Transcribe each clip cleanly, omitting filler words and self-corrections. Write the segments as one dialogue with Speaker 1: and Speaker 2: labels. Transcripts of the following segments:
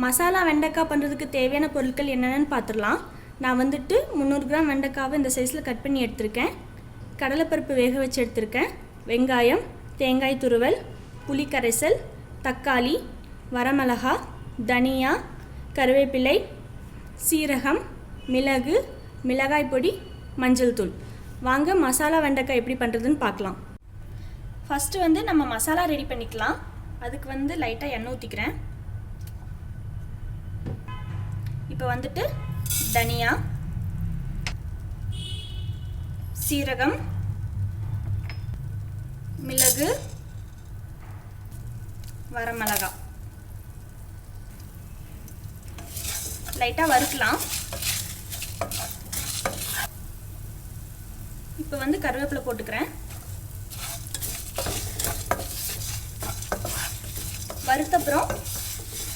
Speaker 1: மசாலா வெண்டைக்காய் பண்ணுறதுக்கு தேவையான பொருட்கள் என்னென்னு பார்த்துடலாம். நான் வந்துட்டு 300 கிராம் வெண்டைக்காவை இந்த சைஸில் கட் பண்ணி எடுத்திருக்கேன். கடலைப்பருப்பு வேக வச்சு எடுத்திருக்கேன். வெங்காயம், தேங்காய் துருவல், புளி கரைசல், தக்காளி, வரமிளகா, தனியா, கருவேப்பிலை, சீரகம், மிளகு, மிளகாய் பொடி, மஞ்சள் தூள். வாங்க மசாலா வெண்டைக்காய் எப்படி பண்ணுறதுன்னு பார்க்கலாம். ஃபஸ்ட்டு நம்ம மசாலா ரெடி பண்ணிக்கலாம். அதுக்கு லைட்டாக எண்ணெய் ஊற்றிக்கிறேன். இப்போ தனியா, சீரகம், மிளகு, வரமிளகா லைட்டாக வறுக்கலாம். இப்போ கருவேப்பிலை போட்டுக்கிறேன். வறுத்தப்புறம்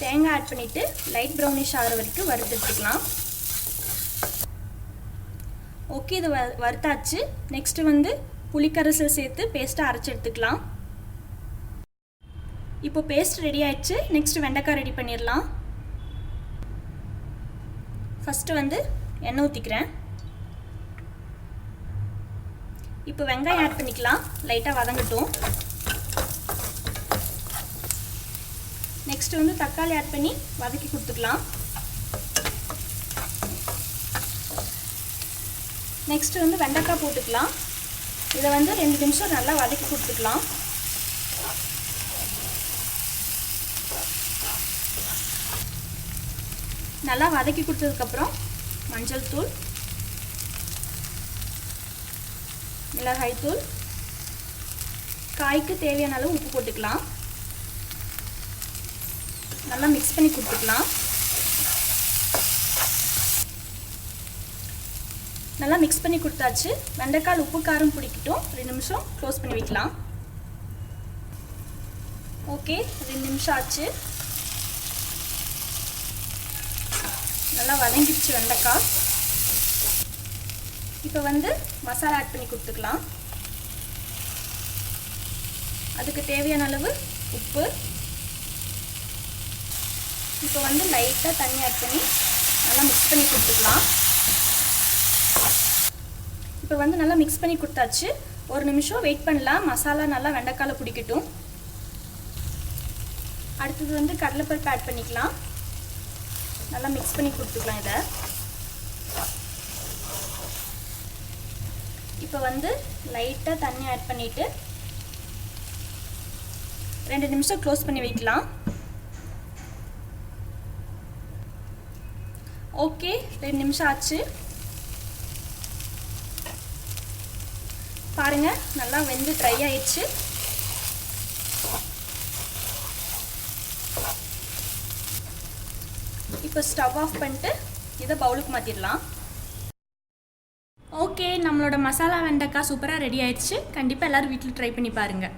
Speaker 1: தேங்காய் ஆட் பண்ணிவிட்டு லைட் ப்ரௌனிஷ் ஆகிற வரைக்கும் வறுத்து எடுத்துக்கலாம். ஓகே, இது வறுத்தாச்சு. நெக்ஸ்ட்டு புளிக்கரைசல் சேர்த்து பேஸ்ட்டாக அரைச்சி எடுத்துக்கலாம். இப்போ பேஸ்ட் ரெடி ஆயிடுச்சு. நெக்ஸ்ட்டு வெண்டைக்காய் ரெடி பண்ணிடலாம். ஃபஸ்ட்டு எண்ணெய் ஊற்றிக்கிறேன். இப்போ வெங்காயம் ஆட் பண்ணிக்கலாம். லைட்டாக வதங்கட்டும். நெக்ஸ்ட்டு தக்காளி ஆட் பண்ணி வதக்கி கொடுத்துக்கலாம். நெக்ஸ்ட்டு வெண்டைக்காய் போட்டுக்கலாம். இதை 2 நிமிஷம் நல்லா வதக்கி கொடுத்துக்கலாம். நல்லா வதக்கி கொடுத்ததுக்கப்புறம் மஞ்சள் தூள், மிளகாய் தூள், காய்க்கு தேவையான அளவு உப்பு போட்டுக்கலாம். நல்லா மிக்ஸ் பண்ணி கொடுத்துக்கலாம். நல்லா மிக்ஸ் பண்ணி கொடுத்தாச்சு. வெண்டைக்காய் உப்பு காரம் பிடிக்கட்டும். 2 நிமிஷம் க்ளோஸ் பண்ணி வைக்கலாம். ஓகே, 2 நிமிஷம் ஆச்சு. நல்லா வதங்கிடுச்சு வெண்டைக்காய். இப்போ மசாலா ஆட் பண்ணி கொடுத்துக்கலாம். அதுக்கு தேவையான அளவு உப்பு. இப்போ லைட்டாக தண்ணி ஆட் பண்ணி நல்லா மிக்ஸ் பண்ணி கொடுத்துக்கலாம். இப்போ நல்லா மிக்ஸ் பண்ணி கொடுத்தாச்சு. 1 நிமிஷம் வெயிட் பண்ணலாம். மசாலா நல்லா வெண்டைக்காயில் பிடிக்கட்டும். அடுத்தது கடலைப்பருப்பு ஆட் பண்ணிக்கலாம். நல்லா மிக்ஸ் பண்ணி கொடுத்துக்கலாம். இதை இப்போ லைட்டாக தண்ணி ஆட் பண்ணிவிட்டு 2 நிமிஷம் க்ளோஸ் பண்ணி வைக்கலாம். ஓகே, 2 நிமிஷம் ஆச்சு. பாருங்கள், நல்லா வெந்து ட்ரை ஆயிடுச்சு. இப்போ ஸ்டவ் ஆஃப் பண்ணிட்டு இதை பவுலுக்கு மாற்றிடலாம். ஓகே, நம்மளோட மசாலா வெண்டைக்காய் சூப்பராக ரெடி ஆயிடுச்சு. கண்டிப்பாக எல்லோரும் வீட்டில் ட்ரை பண்ணி பாருங்கள்.